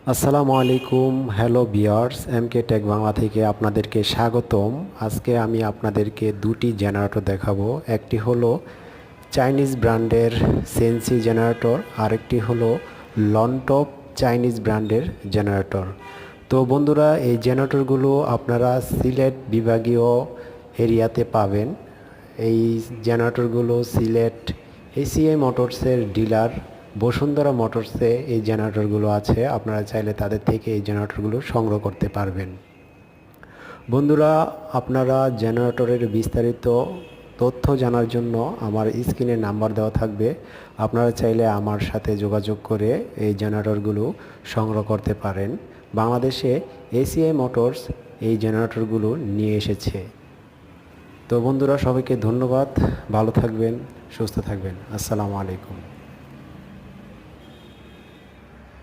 আসসালামু আলাইকুম, hello viewers, এমকে take Bangla থেকে আপনাদেরকে স্বাগতম। আজকে আমি আপনাদেরকে দুটি জেনারেটর দেখাবো। একটি হলো চাইনিজ ব্র্যান্ডের সেন্সি জেনারেটর, আরেকটি হলো লনটপ চাইনিজ ব্র্যান্ডের জেনারেটর। তো বন্ধুরা, এই জেনারেটরগুলো আপনারা সিলেট বিভাগীয় এরিয়াতে পাবেন। এই জেনারেটরগুলো সিলেট এসিআই মোটরসের ডিলার বসুন্ধরা মোটরসে এই জেনারেটরগুলো আছে। আপনারা চাইলে তাদের থেকে এই জেনারেটরগুলো সংগ্রহ করতে পারবেন। বন্ধুরা, আপনারা জেনারেটরের বিস্তারিত তথ্য জানার জন্য আমার স্ক্রিনে নাম্বার দেওয়া থাকবে। আপনারা চাইলে আমার সাথে যোগাযোগ করে এই জেনারেটরগুলো সংগ্রহ করতে পারেন। বাংলাদেশে এসিআই মোটরস এই জেনারেটরগুলো নিয়ে এসেছে। তো বন্ধুরা, সবাইকে ধন্যবাদ। ভালো থাকবেন, সুস্থ থাকবেন। আসসালামু আলাইকুম।